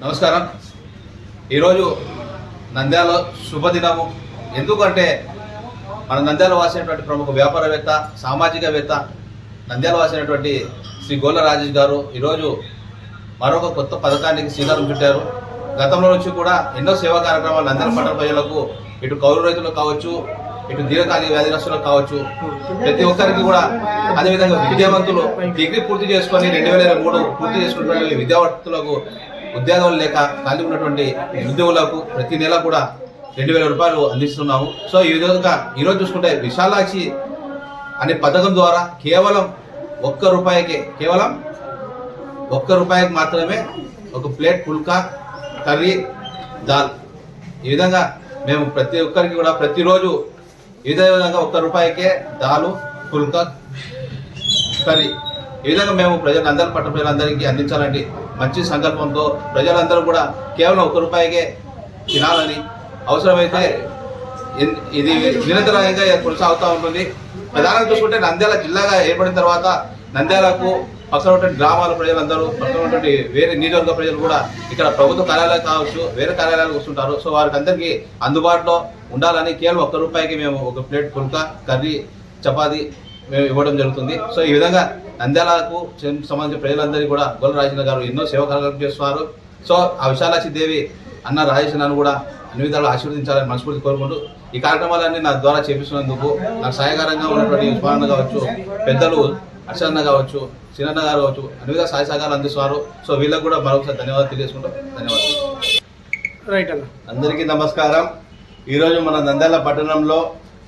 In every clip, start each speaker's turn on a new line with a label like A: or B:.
A: నమస్కారం. ఈరోజు నంద్యాల శుభదినము. ఎందుకంటే మన నంద్యాల వాసినటువంటి ప్రముఖ వ్యాపారవేత్త, సామాజికవేత్త, నంద్యాల వాసినటువంటి శ్రీ గోళ్ళ రాజేష్ గారు ఈరోజు మరొక కొత్త పథకానికి శ్రీకారం చుట్టారు. గతంలో నుంచి కూడా ఎన్నో సేవా కార్యక్రమాలు నంద్యాల పట్టణ ప్రజలకు, ఇటు కౌలు రైతులకు కావచ్చు, ఇటు దీర్ఘకాలిక వ్యాధిగ్రస్తులకు కావచ్చు, ప్రతి ఒక్కరికి కూడా, అదేవిధంగా విద్యావంతులు డిగ్రీ పూర్తి చేసుకొని 2023 పూర్తి చేసుకున్నటువంటి విద్యార్థులకు ఉద్యోగాలు లేక ఖాళీ ఉన్నటువంటి ఉద్యోగులకు ప్రతి నెల కూడా 2000 రూపాయలు అందిస్తున్నాము. సో ఈ విధంగా ఈరోజు చూసుకుంటే విశాలాక్షి అనే పథకం ద్వారా కేవలం ఒక్క రూపాయికి మాత్రమే ఒక ప్లేట్ పుల్కా, కర్రీ, దాల్, ఈ విధంగా మేము ప్రతి ఒక్కరికి కూడా ప్రతిరోజు ఇదే విధంగా ₹1 దాలు, పుల్కా, కర్రీ, ఈ విధంగా మేము అందరి పట్టణ ప్రజలందరికీ అందించాలండి మంచి సంకల్పంతో ప్రజలందరూ కూడా కేవలం ₹1 తినాలని, అవసరమైతే ఇది నిరంతరంగా కొనసాగుతూ ఉంటుంది. ప్రధానంగా చూసుకుంటే నంద్యాల జిల్లాగా ఏర్పడిన తర్వాత నంద్యాలకు పక్కన ఉన్నటువంటి గ్రామాల ప్రజలందరూ, పక్కన ఉన్నటువంటి వేరే నియోజకవర్గ ప్రజలు కూడా ఇక్కడ ప్రభుత్వ కార్యాలయాలు కావచ్చు, వేరే కార్యాలయాలకు వస్తుంటారు. సో వారికి అందరికీ అందుబాటులో ఉండాలని కేవలం ₹1 మేము ఒక ప్లేట్ పుల్కా, కర్రీ, చపాతీ మేము ఇవ్వడం జరుగుతుంది. సో ఈ విధంగా నంద్యాలకు సంబంధించిన ప్రజలందరికీ కూడా గోళ్ళ రాజేష్ గారు ఎన్నో సేవా కార్యక్రమాలు చేస్తున్నారు. సో ఆ విశాలాక్షి దేవి అన్న రాజేష్ నన్ను కూడా అన్ని విధాలు ఆశీర్వదించాలని మనస్ఫూర్తి కోరుకుంటూ ఈ కార్యక్రమాలన్నీ నా ద్వారా చేపిస్తున్నందుకు నాకు సహాయకరంగా ఉన్నటువంటి ఉస్మాన్ కావచ్చు, పెద్దలు అర్షన్న కావచ్చు, చిన్న గారు కావచ్చు, అన్ని విధాలు సహాయ సహకారాలు అందిస్తున్నారు. సో వీళ్ళకి కూడా మరొకసారి ధన్యవాదాలు తెలియజేసుకుంటాం. ధన్యవాదాలు. అందరికీ నమస్కారం. ఈరోజు మన నంద్యాల పట్టణంలో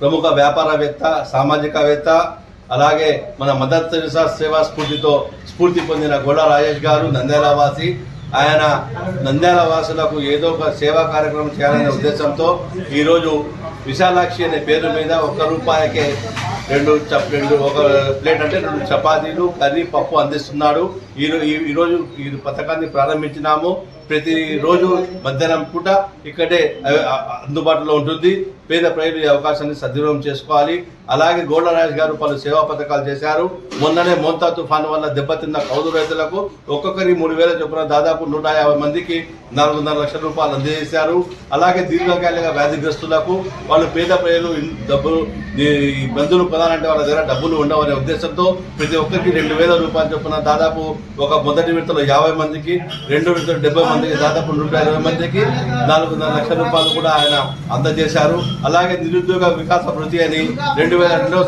A: ప్రముఖ వ్యాపారవేత్త, సామాజికవేత్త, అలాగే మన మదర్ తెరెసా సేవా స్ఫూర్తి పొందిన గోళ్ళ రాజేష్ గారు నంద్యాల వాసి. ఆయన నంద్యాల వాసులకు ఏదో ఒక సేవా కార్యక్రమం చేయాలనే ఉద్దేశంతో ఈరోజు విశాలాక్షి అనే పేరు మీద ₹1 ఒక ప్లేట్ అంటే 2 చపాతీలు, కర్రీ, పప్పు అందిస్తున్నాడు. ఈరోజు ఈ పథకాన్ని ప్రారంభించినాము. ప్రతిరోజు మధ్యాహ్నం పూట ఇక్కడే అందుబాటులో ఉంటుంది. పేద ప్రజలు ఈ అవకాశాన్ని సద్వినియోగం చేసుకోవాలి. అలాగే గోళ్ళ రాజేష్ గారు పలు సేవా పథకాలు చేశారు. మొన్ననే మోంతా తుఫాను వల్ల దెబ్బతిన్న కౌలు రైతులకు ఒక్కొక్కరి 3,000 చొప్పున దాదాపు 150 మందికి ₹4.5 లక్షల అందజేశారు. అలాగే దీర్ఘకాలిక వ్యాధిగ్రస్తులకు, వాళ్ళు పేద ప్రజలు డబ్బులు బంధువులు పొందాలంటే వాళ్ళ దగ్గర డబ్బులు ఉండవనే ఉద్దేశంతో ప్రతి ఒక్కరికి ₹2,000 చొప్పున దాదాపు ఒక మొదటి విడతలో 50 మందికి, రెండో విడతలో 70 మందికి, దాదాపు 120 మందికి ₹4.5 లక్షల కూడా ఆయన అందజేశారు. అలాగే నిరుద్యోగ వికాస వృత్తి అని 2022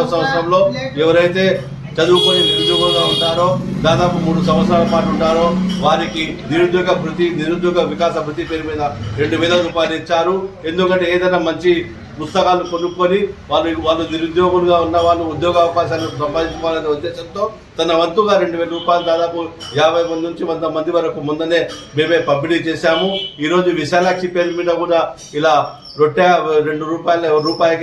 A: సంవత్సరంలో ఎవరైతే చదువుకొని నిరుద్యోగంగా ఉంటారో, దాదాపు 3 సంవత్సరాల పాటు ఉంటారో వారికి నిరుద్యోగ వికాస వృత్తి పేరు మీద ₹2,000 ఇచ్చారు. ఎందుకంటే ఏదైనా మంచి పుస్తకాలు కొనుక్కొని వాళ్ళు నిరుద్యోగులుగా ఉన్న వాళ్ళు ఉద్యోగ అవకాశాలు సంపాదించుకోవాలనే ఉద్దేశంతో తన వంతుగా ₹2,000 దాదాపు 50 మంది నుంచి 100 మంది వరకు ముందనే మేమే పంపిణీ చేశాము. ఈరోజు విశాలాక్షి పేరు మీద కూడా ఇలా రొట్టె ₹2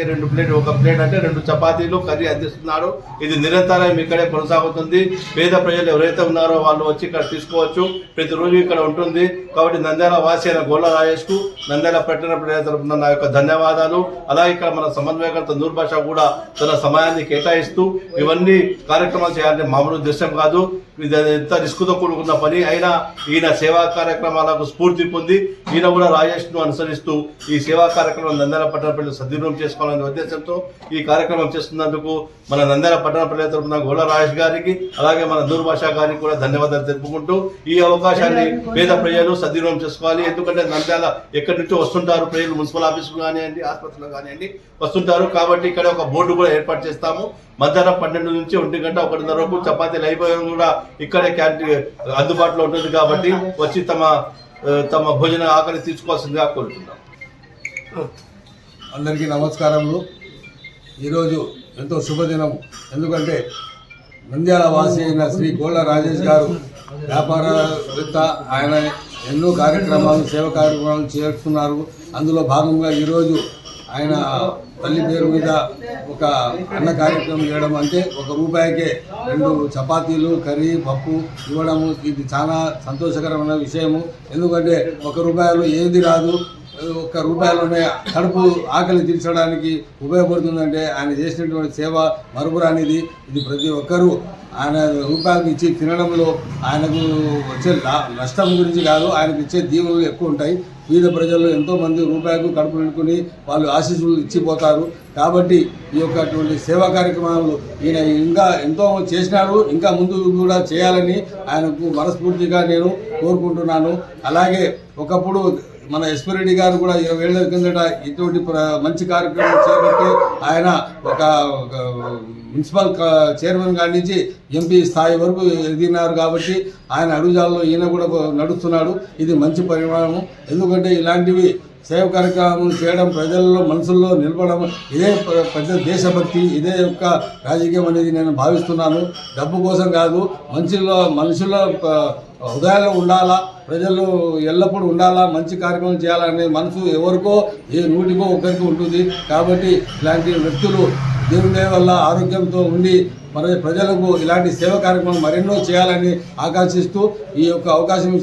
A: 2 ప్లేట్, ఒక ప్లేట్ అంటే 2 చపాతీలు, కర్రీ అందిస్తున్నాడు. ఇది నిరంతరం ఇక్కడే కొనసాగుతుంది. పేద ప్రజలు ఎవరైతే ఉన్నారో వాళ్ళు వచ్చి ఇక్కడ తీసుకోవచ్చు. ప్రతిరోజు ఇక్కడ ఉంటుంది. కాబట్టి నంద్యాల వాసి అయిన గోళ్ళ రాజేష్కు నంద్యాల పట్టణ ప్రజల తరఫున నా యొక్క ధన్యవాదాలు. అలాగే ఇక్కడ మన సమన్వయకర్త నూర్ బాషా కూడా తన సమయాన్ని కేటాయిస్తూ ఇవన్నీ కార్యక్రమాలు చేయాలంటే మామూలు దృశ్యం కాదు. ఇది ఎంత రిస్క్తో కూడుకున్న పని అయినా ఈయన సేవా కార్యక్రమాలకు స్ఫూర్తి పొంది ఈయన కూడా రాజేష్ను అనుసరిస్తూ ఈ సేవా కార్యక్రమం నంద్యాల పట్టణ ప్రజలు సద్వినియోగం చేసుకోవాలనే ఉద్దేశంతో ఈ కార్యక్రమం చేస్తున్నందుకు మన నంద్యాల పట్టణ ప్రజల తరఫున గోళ్ళ రాజేష్ గారికి, అలాగే మన నూర్ బాషా గారికి కూడా ధన్యవాదాలు తెలుపుకుంటూ ఈ అవకాశాన్ని పేద ప్రజలు సద్వినియోగం చేసుకోవాలి. ఎందుకంటే నంద్యాల ఎక్కడి నుంచో వస్తుంటారు ప్రజలు, మున్సిపల్ ఆఫీసులు కానివ్వండి, ఆసుపత్రులు కానివ్వండి వస్తుంటారు. కాబట్టి ఇక్కడ ఒక బోర్డు కూడా ఏర్పాటు చేస్తాము. మధ్యాహ్నం 12 నుంచి 1 గంట 1:30 వరకు చపాతీలు అయిపోయాం కూడా ఇక్కడే క్యాంటీన్ అందుబాటులో ఉంటుంది. కాబట్టి వచ్చి తమ భోజన ఆకలి తీసుకోవాల్సిందిగా కోరుతున్నాం.
B: అందరికీ నమస్కారములు. ఈరోజు ఎంతో శుభదినం. ఎందుకంటే నంద్యాల వాసి అయిన శ్రీ గోళ్ళ రాజేష్ గారు వ్యాపారవేత్త. ఆయన ఎన్నో సేవా కార్యక్రమాలు చేస్తున్నారు. అందులో భాగంగా ఈరోజు ఆయన తల్లి పేరు మీద ఒక అన్న కార్యక్రమం చేయడం అంటే ₹1 2 చపాతీలు, కర్రీ, పప్పు ఇవ్వడము ఇది చాలా సంతోషకరమైన విషయము. ఎందుకంటే ₹1 ఏది రాదు. ₹1 కడుపు ఆకలి తీర్చడానికి ఉపయోగపడుతుందంటే ఆయన చేసినటువంటి సేవ మరుపురానిది. ఇది ప్రతి ఒక్కరూ ఆయన రూపాయలకు ఇచ్చి తినడంలో ఆయనకు వచ్చే నష్టం గురించి కాదు, ఆయనకు ఇచ్చే దీవెనలు ఎక్కువ ఉంటాయి. పేద ప్రజలు ఎంతోమంది రూపాయలకు కడుపు నిండుకుని వాళ్ళు ఆశీస్సులు ఇచ్చిపోతారు. కాబట్టి ఈ యొక్క అటువంటి సేవా కార్యక్రమాలు ఈయన ఇంకా ఎంతో చేసినారు, ఇంకా ముందు కూడా చేయాలని ఆయనకు మనస్ఫూర్తిగా నేను కోరుకుంటున్నాను. అలాగే ఒకప్పుడు మన ఎస్పిరెడ్డి గారు కూడా 20 ఏళ్ల కిందట ఇటువంటి మంచి కార్యక్రమం చేపట్టి ఆయన ఒక మున్సిపల్ చైర్మన్ కాడి నుంచి ఎంపీ స్థాయి వరకు ఎదిగినారు. కాబట్టి ఆయన అడుగుజాలలో ఈయన కూడా నడుస్తున్నాడు. ఇది మంచి పరిణామం. ఎందుకంటే ఇలాంటివి సేవ కార్యక్రమం చేయడం, ప్రజల్లో మనసుల్లో నిలబడడం, ఇదే పెద్ద దేశభక్తి, ఇదే యొక్క రాజకీయం అనేది నేను భావిస్తున్నాను. డబ్బు కోసం కాదు, మనుషుల హృదయాల్లో ఉండాలా, ప్రజలు ఎల్లప్పుడూ ఉండాలా, మంచి కార్యక్రమం చేయాలనే మనసు ఎవరికో నూటికో ఒకరికి ఉంటుంది. కాబట్టి ఇలాంటి వ్యక్తులు దేవుని దయ వల్ల ఆరోగ్యంతో ఉండి ప్రజలకు ఇలాంటి సేవ కార్యక్రమం మరెన్నో చేయాలని ఆకాంక్షిస్తూ ఈ యొక్క అవకాశం